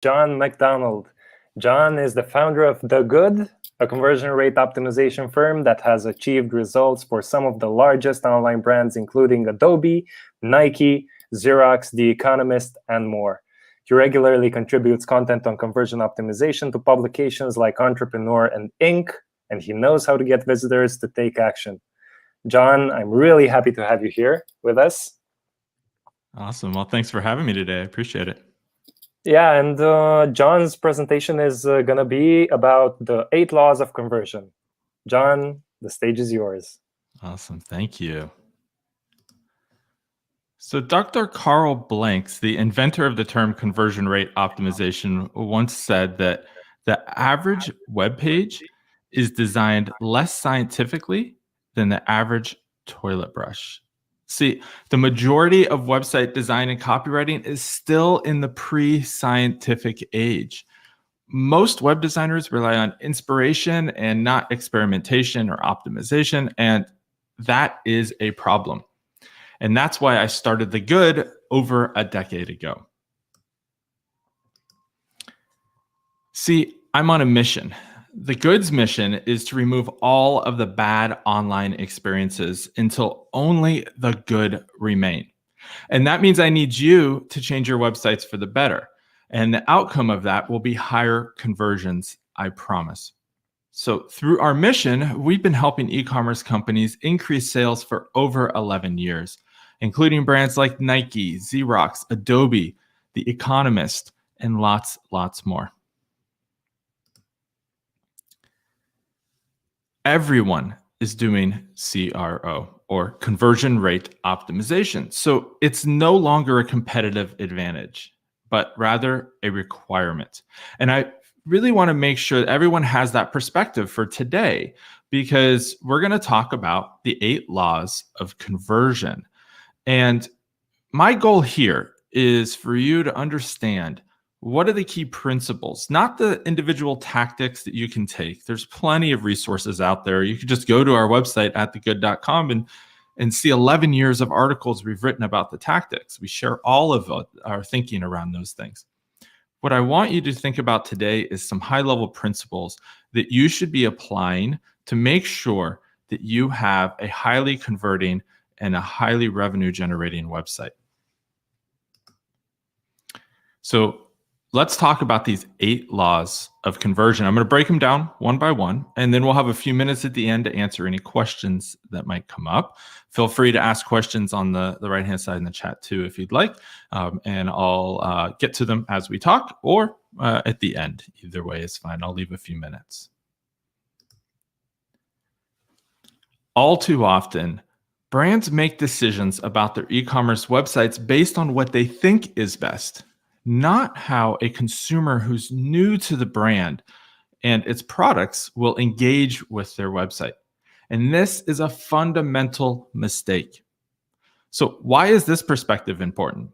Jon MacDonald. Jon is the founder of The Good, a conversion rate optimization firm that has achieved results for some of the largest online brands, including Adobe, Nike, Xerox, The Economist, and more. He regularly contributes content on conversion optimization to publications like Entrepreneur and Inc., and he knows how to get visitors to take action. Jon, I'm really happy to have you here with us. Awesome. Well, thanks for having me today. I appreciate it. Yeah, and Jon's presentation is going to be about the 8 laws of conversion. Jon, the stage is yours. Awesome. Thank you. So Dr. Karl Blanks, the inventor of the term conversion rate optimization, once said that the average web page is designed less scientifically than the average toilet brush. See, the majority of website design and copywriting is still in the pre-scientific age. Most web designers rely on inspiration and not experimentation or optimization, and that is a problem. And that's why I started The Good over a decade ago. See, I'm on a mission. The Good's mission is to remove all of the bad online experiences until only the good remain. And that means I need you to change your websites for the better. And the outcome of that will be higher conversions, I promise. So through our mission, we've been helping e-commerce companies increase sales for over 11 years, including brands like Nike, Xerox, Adobe, The Economist, and lots more. Everyone is doing CRO, or conversion rate optimization. So it's no longer a competitive advantage, but rather a requirement. And I really want to make sure that everyone has that perspective for today, because we're going to talk about the 8 laws of conversion. And my goal here is for you to understand what are the key principles, not the individual tactics that you can take. There's plenty of resources out there. You can just go to our website at thegood.com and see 11 years of articles we've written about the tactics. We share all of our thinking around those things. What I want you to think about today is some high-level principles that you should be applying to make sure that you have a highly converting and a highly revenue-generating website. So let's talk about these 8 laws of conversion. I'm going to break them down one by one, and then we'll have a few minutes at the end to answer any questions that might come up. Feel free to ask questions on the right-hand side in the chat too, if you'd like, and I'll get to them as we talk or at the end. Either way is fine. I'll leave a few minutes. All too often, brands make decisions about their e-commerce websites based on what they think is best, not how a consumer who's new to the brand and its products will engage with their website. And this is a fundamental mistake. So why is this perspective important?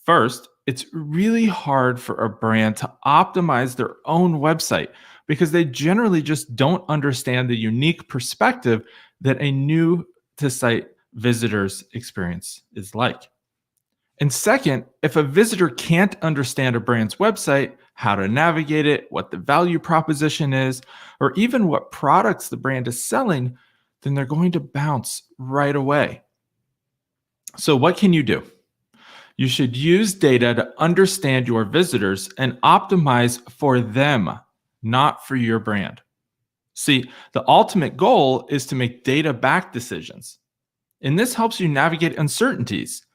First, it's really hard for a brand to optimize their own website because they generally just don't understand the unique perspective that a new to site visitor's experience is like. And second, if a visitor can't understand a brand's website, how to navigate it, what the value proposition is, or even what products the brand is selling, then they're going to bounce right away. So what can you do? You should use data to understand your visitors and optimize for them, not for your brand. See, the ultimate goal is to make data-backed decisions. And this helps you navigate uncertainties,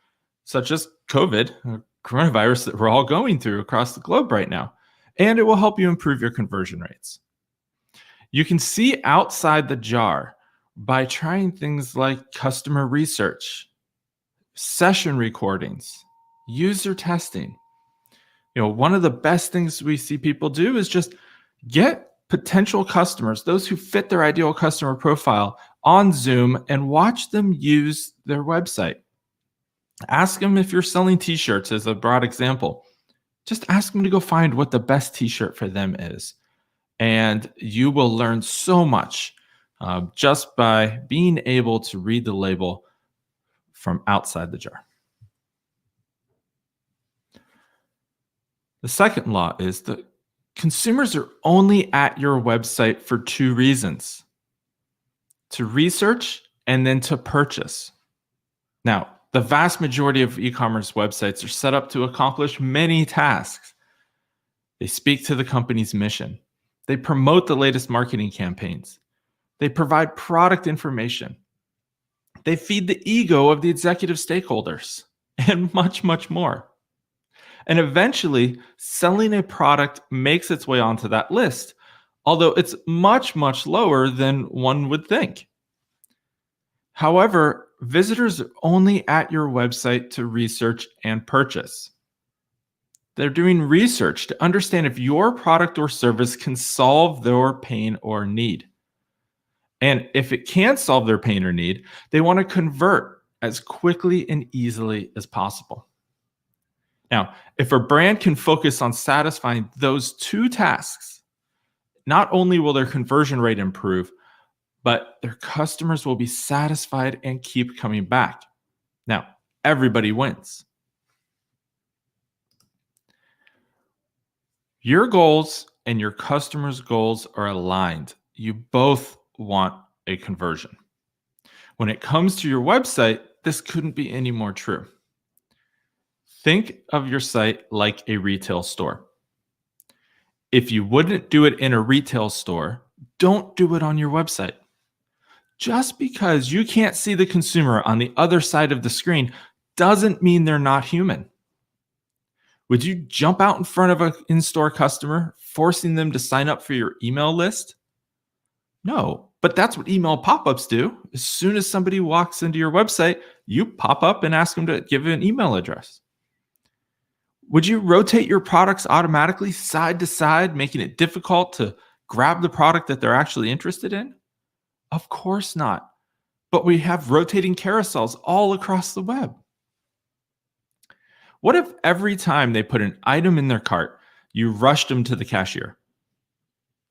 such as COVID, coronavirus that we're all going through across the globe right now. And it will help you improve your conversion rates. You can see outside the jar by trying things like customer research, session recordings, user testing. One of the best things we see people do is just get potential customers, those who fit their ideal customer profile, on Zoom and watch them use their website. Ask them if you're selling t-shirts as a broad example. Just ask them to go find what the best t-shirt for them is. And you will learn so much just by being able to read the label from outside the jar. The second law is that consumers are only at your website for two reasons: to research and then to purchase. Now, the vast majority of e-commerce websites are set up to accomplish many tasks. They speak to the company's mission. They promote the latest marketing campaigns. They provide product information. They feed the ego of the executive stakeholders, and much, much more. And eventually, selling a product makes its way onto that list, although it's much, much lower than one would think. However, visitors are only at your website to research and purchase. They're doing research to understand if your product or service can solve their pain or need. And if it can solve their pain or need, they want to convert as quickly and easily as possible. Now, if a brand can focus on satisfying those two tasks, not only will their conversion rate improve, but their customers will be satisfied and keep coming back. Now, everybody wins. Your goals and your customers' goals are aligned. You both want a conversion. When it comes to your website, this couldn't be any more true. Think of your site like a retail store. If you wouldn't do it in a retail store, don't do it on your website. Just because you can't see the consumer on the other side of the screen doesn't mean they're not human. Would you jump out in front of an in-store customer, forcing them to sign up for your email list? No, but that's what email pop-ups do. As soon as somebody walks into your website, you pop up and ask them to give an email address. Would you rotate your products automatically side to side, making it difficult to grab the product that they're actually interested in? Of course not. But we have rotating carousels all across the web. What if every time they put an item in their cart, you rushed them to the cashier?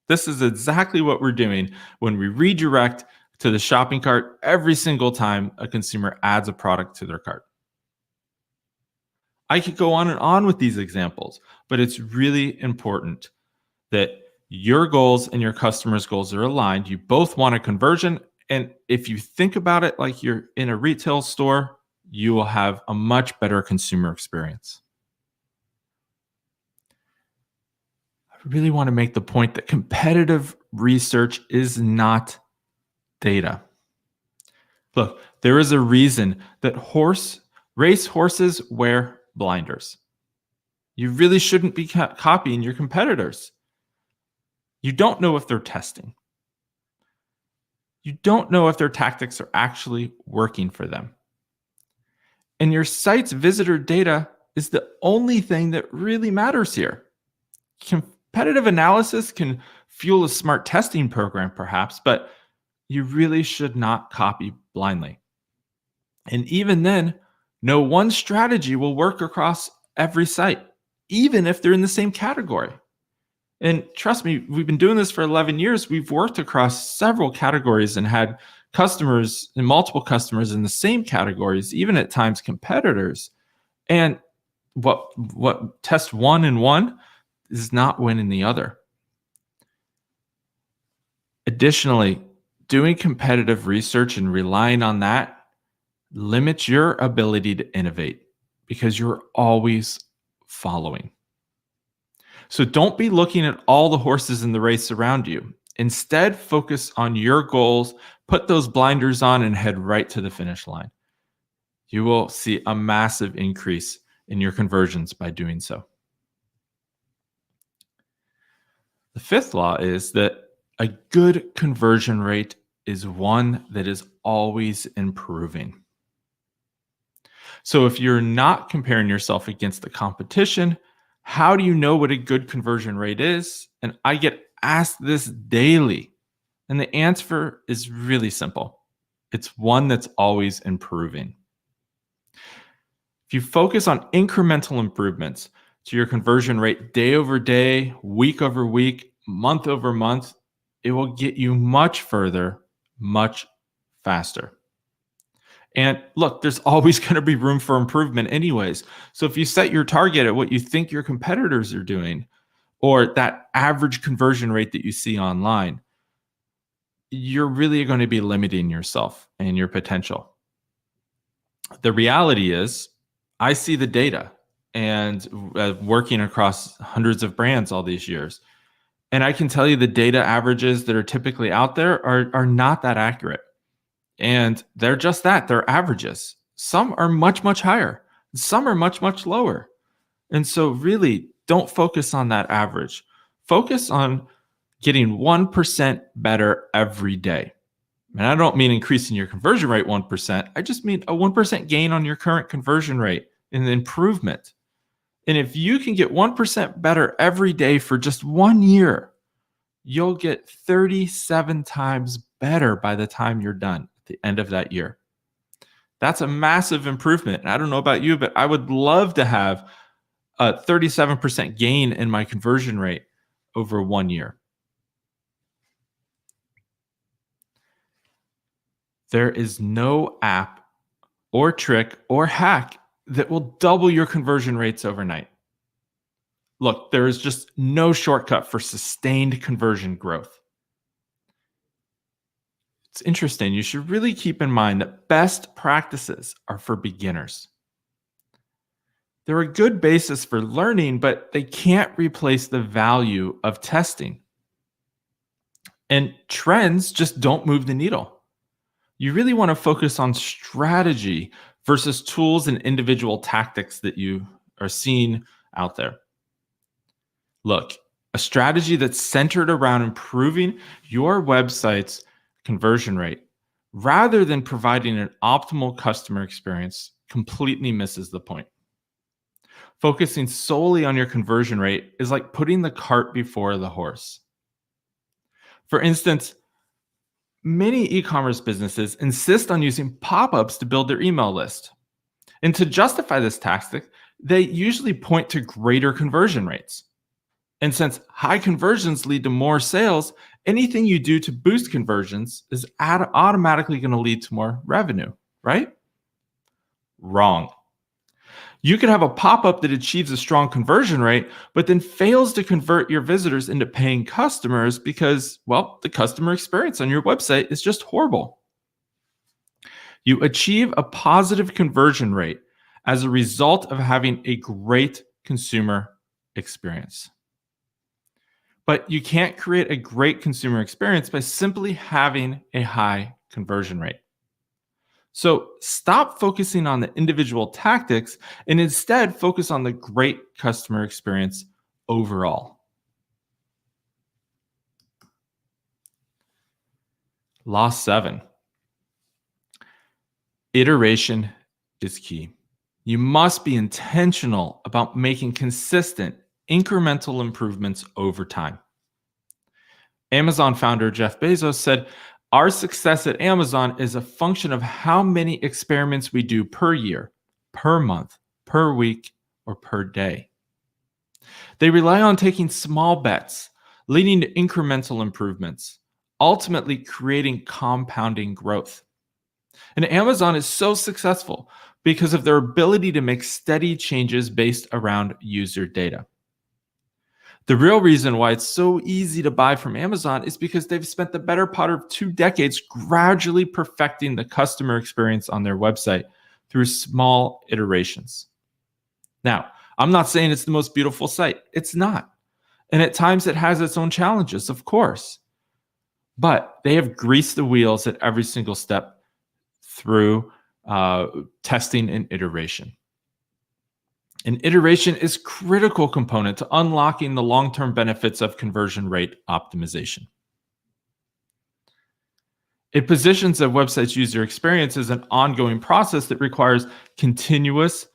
This is exactly what we're doing when we redirect to the shopping cart every single time a consumer adds a product to their cart. I could go on and on with these examples, but it's really important that your goals and your customers' goals are aligned. You both want a conversion. And if you think about it like you're in a retail store, you will have a much better consumer experience. I really want to make the point that competitive research is not data. Look, there is a reason that race horses wear blinders. You really shouldn't be copying your competitors. You don't know if they're testing. You don't know if their tactics are actually working for them. And your site's visitor data is the only thing that really matters here. Competitive analysis can fuel a smart testing program, perhaps, but you really should not copy blindly. And even then, no one strategy will work across every site, even if they're in the same category. And trust me, we've been doing this for 11 years. We've worked across several categories and had customers and multiple customers in the same categories, even at times competitors. And what test one in one is not win in the other. Additionally, doing competitive research and relying on that limits your ability to innovate because you're always following. So don't be looking at all the horses in the race around you. Instead, focus on your goals, put those blinders on, and head right to the finish line. You will see a massive increase in your conversions by doing so. The fifth law is that a good conversion rate is one that is always improving. So if you're not comparing yourself against the competition, how do you know what a good conversion rate is? And I get asked this daily. And the answer is really simple. It's one that's always improving. If you focus on incremental improvements to your conversion rate day over day, week over week, month over month, it will get you much further, much faster. And look, there's always going to be room for improvement anyways. So if you set your target at what you think your competitors are doing, or that average conversion rate that you see online, you're really going to be limiting yourself and your potential. The reality is, I see the data and working across hundreds of brands all these years. And I can tell you the data averages that are typically out there are not that accurate. And they're just that, they're averages. Some are much, much higher. Some are much, much lower. And so really don't focus on that average. Focus on getting 1% better every day. And I don't mean increasing your conversion rate 1%. I just mean a 1% gain on your current conversion rate and improvement. And if you can get 1% better every day for just 1 year, you'll get 37 times better by the time you're done at the end of that year. That's a massive improvement. And I don't know about you, but I would love to have a 37% gain in my conversion rate over 1 year. There is no app or trick or hack that will double your conversion rates overnight. Look, there is just no shortcut for sustained conversion growth. It's interesting. You should really keep in mind that best practices are for beginners. They're a good basis for learning, but they can't replace the value of testing. And trends just don't move the needle. You really want to focus on strategy versus tools and individual tactics that you are seeing out there. Look, a strategy that's centered around improving your website's conversion rate rather than providing an optimal customer experience completely misses the point. Focusing solely on your conversion rate is like putting the cart before the horse. For instance, many e-commerce businesses insist on using pop-ups to build their email list. And to justify this tactic, they usually point to greater conversion rates. And since high conversions lead to more sales, anything you do to boost conversions is automatically going to lead to more revenue, right? Wrong. You could have a pop-up that achieves a strong conversion rate, but then fails to convert your visitors into paying customers because, well, the customer experience on your website is just horrible. You achieve a positive conversion rate as a result of having a great consumer experience. But you can't create a great consumer experience by simply having a high conversion rate. So stop focusing on the individual tactics and instead focus on the great customer experience overall. Law 7. Iteration is key. You must be intentional about making consistent, incremental improvements over time. Amazon founder Jeff Bezos said, "Our success at Amazon is a function of how many experiments we do per year, per month, per week, or per day." They rely on taking small bets, leading to incremental improvements, ultimately creating compounding growth. And Amazon is so successful because of their ability to make steady changes based around user data. The real reason why it's so easy to buy from Amazon is because they've spent the better part of 2 decades gradually perfecting the customer experience on their website through small iterations. Now, I'm not saying it's the most beautiful site. It's not. And at times it has its own challenges, of course. But they have greased the wheels at every single step through testing and iteration. And iteration is a critical component to unlocking the long-term benefits of conversion rate optimization. It positions a website's user experience as an ongoing process that requires continuous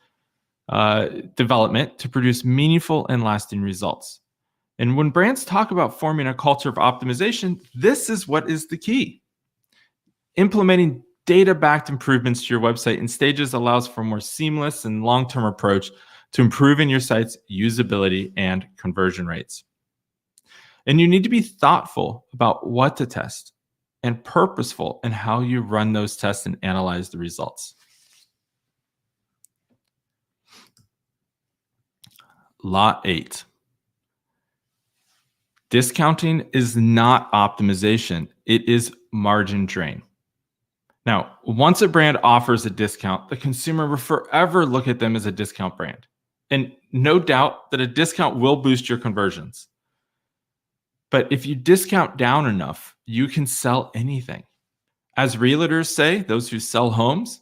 development to produce meaningful and lasting results. And when brands talk about forming a culture of optimization, this is what is the key. Implementing data-backed improvements to your website in stages allows for a more seamless and long-term approach to improving your site's usability and conversion rates. And you need to be thoughtful about what to test and purposeful in how you run those tests and analyze the results. Law 8. Discounting is not optimization. It is margin drain. Now, once a brand offers a discount, the consumer will forever look at them as a discount brand. And no doubt that a discount will boost your conversions. But if you discount down enough, you can sell anything. As realtors say, those who sell homes,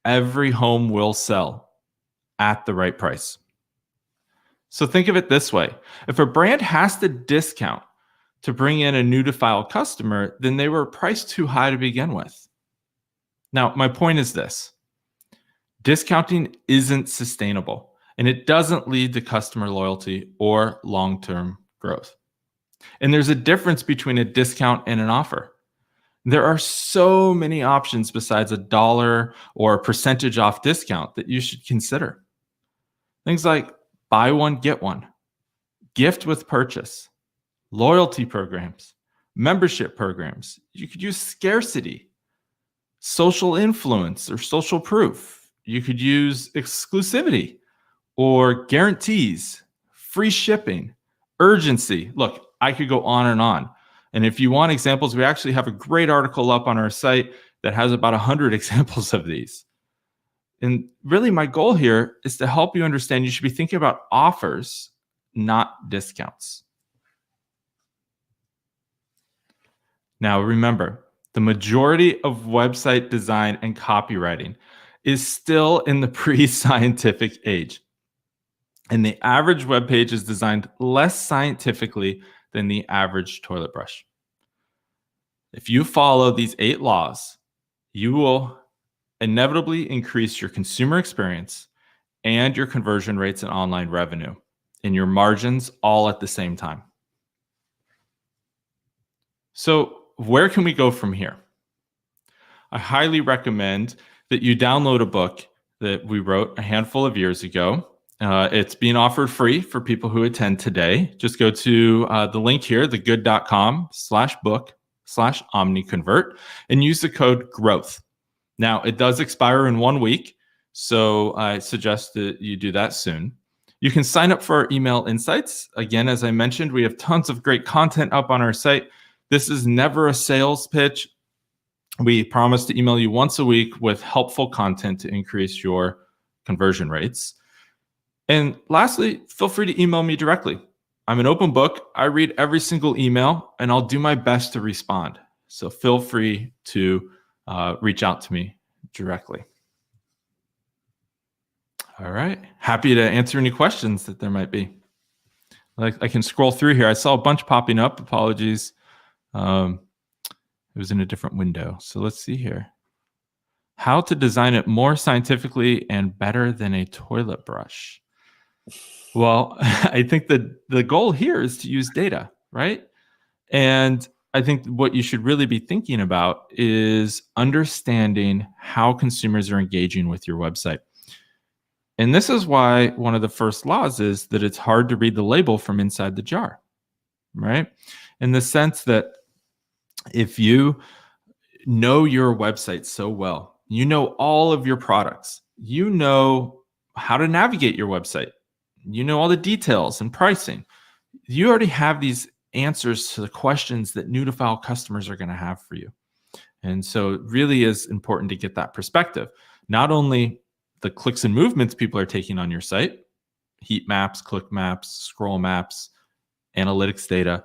every home will sell at the right price. So think of it this way. If a brand has to discount to bring in a new to file customer, then they were priced too high to begin with. Now, my point is this. Discounting isn't sustainable, and it doesn't lead to customer loyalty or long-term growth. And there's a difference between a discount and an offer. There are so many options besides $1 or a percentage off discount that you should consider. Things like buy one, get one, gift with purchase, loyalty programs, membership programs. You could use scarcity, social influence or social proof. You could use exclusivity or guarantees, free shipping, urgency. Look, I could go on and on. And if you want examples, we actually have a great article up on our site that has about 100 examples of these. And really my goal here is to help you understand you should be thinking about offers, not discounts. Now remember, the majority of website design and copywriting is still in the pre-scientific age. And the average web page is designed less scientifically than the average toilet brush. If you follow these 8 laws, you will inevitably increase your consumer experience and your conversion rates and online revenue and your margins all at the same time. So where can we go from here? I highly recommend that you download a book that we wrote a handful of years ago. It's being offered free for people who attend today. Just go to the link here, thegood.com/book/omniconvert, and use the code GROWTH. Now, it does expire in 1 week, so I suggest that you do that soon. You can sign up for our email insights. Again, as I mentioned, we have tons of great content up on our site. This is never a sales pitch. We promise to email you once a week with helpful content to increase your conversion rates. And lastly, feel free to email me directly. I'm an open book. I read every single email, and I'll do my best to respond. So feel free to reach out to me directly. All right. Happy to answer any questions that there might be. I can scroll through here. I saw a bunch popping up. Apologies. It was in a different window. So let's see here. How to design it more scientifically and better than a toilet brush. Well, I think that the goal here is to use data, right? And I think what you should really be thinking about is understanding how consumers are engaging with your website. And this is why one of the first laws is that it's hard to read the label from inside the jar, right? In the sense that if you know your website so well, you know all of your products, you know how to navigate your website, you know all the details and pricing, you already have these answers to the questions that new to file customers are going to have for you. And so it really is important to get that perspective. Not only the clicks and movements people are taking on your site, heat maps, click maps, scroll maps, analytics data,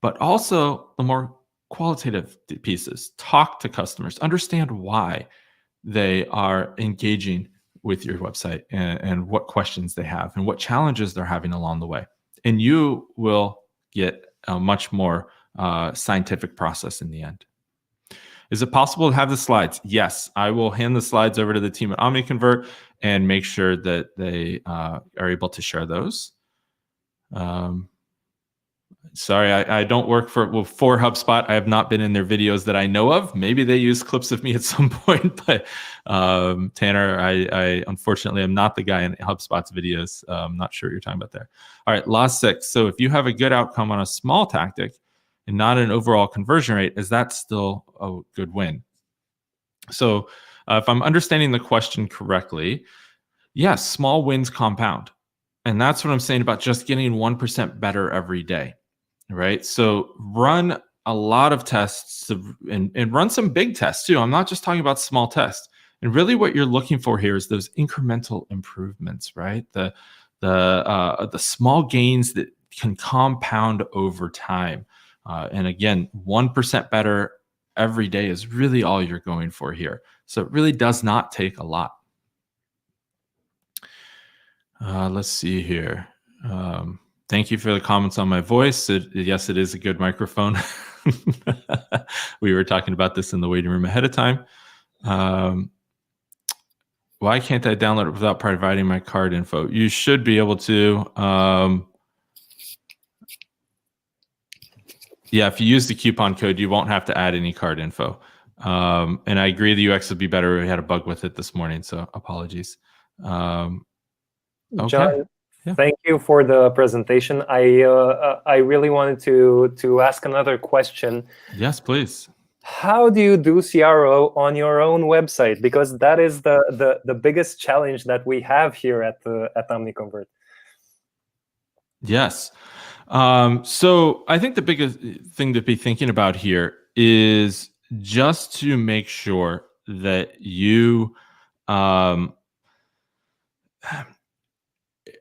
but also the more qualitative pieces. Talk to customers, understand why they are engaging with your website and what questions they have and what challenges they're having along the way. And you will get a much more scientific process in the end. Is it possible to have the slides? Yes, I will hand the slides over to the team at OmniConvert and make sure that they are able to share those. Sorry, I don't work for HubSpot. I have not been in their videos that I know of. Maybe they use clips of me at some point, but Tanner, I unfortunately am not the guy in HubSpot's videos. I'm not sure what you're talking about there. All right, law 6. So if you have a good outcome on a small tactic, and not an overall conversion rate, is that still a good win? So if I'm understanding the question correctly, yes, small wins compound. And that's what I'm saying about just getting 1% better every day, right? So run a lot of tests and run some big tests too. I'm not just talking about small tests. And really what you're looking for here is those incremental improvements, right? The small gains that can compound over time. And again, 1% better every day is really all you're going for here. So it really does not take a lot. Let's see here. Thank you for the comments on my voice. Yes, it is a good microphone. We were talking about this in the waiting room ahead of time. Why can't I download it without providing my card info? You should be able to. Yeah, if you use the coupon code, you won't have to add any card info. And I agree the UX would be better. We had a bug with it this morning, so apologies. Okay. John, thank you for the presentation. I really wanted to ask another question. Yes, please. How do you do CRO on your own website? Because that is the biggest challenge that we have here at OmniConvert. Yes. So I think the biggest thing to be thinking about here is just to make sure that you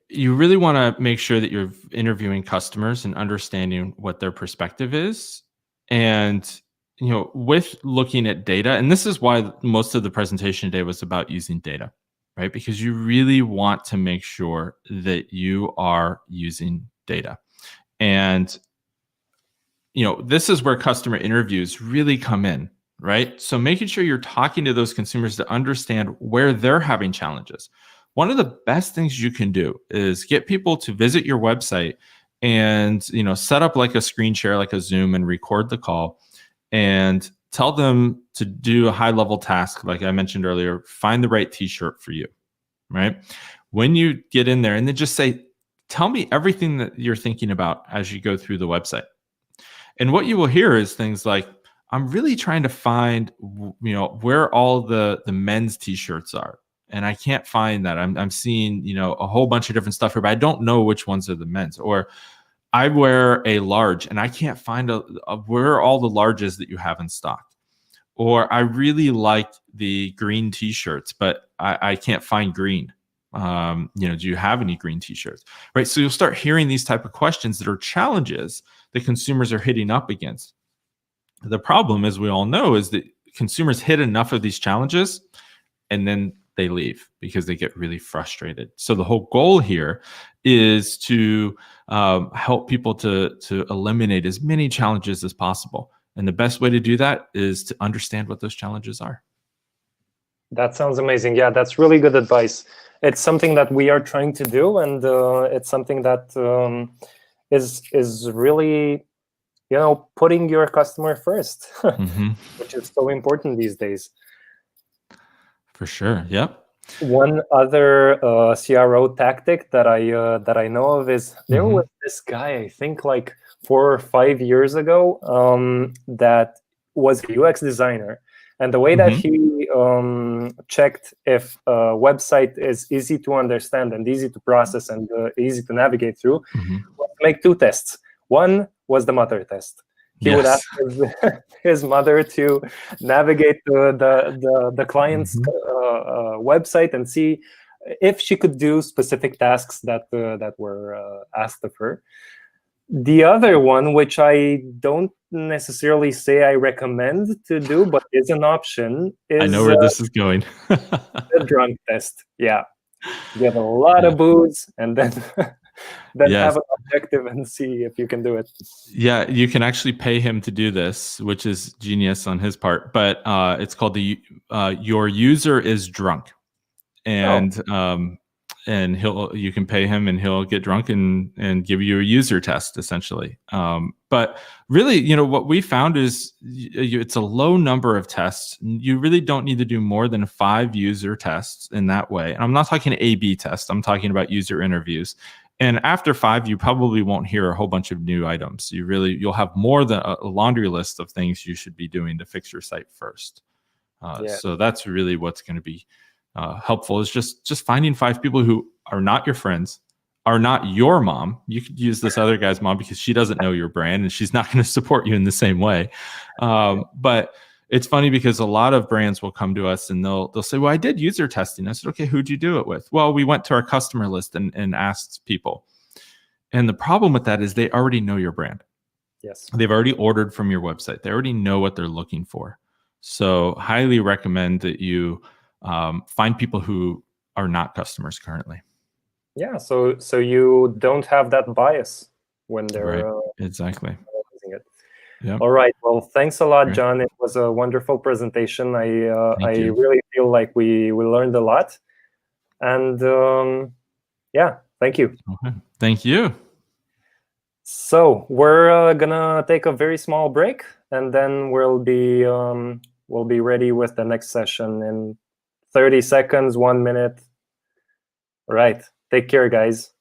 you really want to make sure that you're interviewing customers and understanding what their perspective is. And, with looking at data, and this is why most of the presentation today was about using data, right? Because you really want to make sure that you are using data. And, this is where customer interviews really come in, right? So making sure you're talking to those consumers to understand where they're having challenges. One of the best things you can do is get people to visit your website and, set up like a screen share, like a Zoom, and record the call and tell them to do a high level task. Like I mentioned earlier, find the right t-shirt for you, right? When you get in there and then just say, tell me everything that you're thinking about as you go through the website. And what you will hear is things like, I'm really trying to find, where all the men's t-shirts are. And I can't find that. I'm seeing, a whole bunch of different stuff here, but I don't know which ones are the men's. Or I wear a large and I can't find where are all the larges that you have in stock. Or I really like the green t-shirts, but I can't find green. Do you have any green t-shirts? Right. So you'll start hearing these type of questions that are challenges that consumers are hitting up against. The problem, as we all know, is that consumers hit enough of these challenges and then they leave because they get really frustrated. So the whole goal here is to help people to eliminate as many challenges as possible. And the best way to do that is to understand what those challenges are. That sounds amazing. Yeah, that's really good advice. It's something that we are trying to do, and it's something that is really, putting your customer first, which is so important these days. For sure. Yep. One other CRO tactic that I know of is there was this guy, I think like 4 or 5 years ago, that was a UX designer. And the way that he checked if a website is easy to understand and easy to process and easy to navigate through was to make 2 tests. One was the mother test. He would ask his mother to navigate the client's website and see if she could do specific tasks that were asked of her. The other one, which I don't necessarily say I recommend to do, but is an option, is I know where this is going. the drunk test. Yeah, get a lot of booze and then have an objective and see if you can do it. Yeah, you can actually pay him to do this, which is genius on his part. But it's called the Your User is Drunk, and you can pay him and he'll get drunk and give you a user test essentially. But really, what we found is it's a low number of tests. You really don't need to do more than 5 user tests in that way. And I'm not talking A/B tests. I'm talking about user interviews. And after 5, you probably won't hear a whole bunch of new items. You'll have more than a laundry list of things you should be doing to fix your site first. So that's really what's going to be helpful, is just finding 5 people who are not your friends, are not your mom. You could use this other guy's mom because she doesn't know your brand and she's not going to support you in the same way. But it's funny because a lot of brands will come to us and they'll say, well, I did user testing. I said, okay, who'd you do it with? Well, we went to our customer list and asked people. And the problem with that is they already know your brand. Yes. They've already ordered from your website. They already know what they're looking for. So highly recommend that you find people who are not customers currently. Yeah, so you don't have that bias when they're exactly using it. Yep. All right. Well, thanks a lot, Great. John. It was a wonderful presentation. I you. really feel like we learned a lot. And yeah, thank you. Okay. Thank you. So we're gonna take a very small break, and then we'll be ready with the next session in 30 seconds, 1 minute. All right. Take care, guys.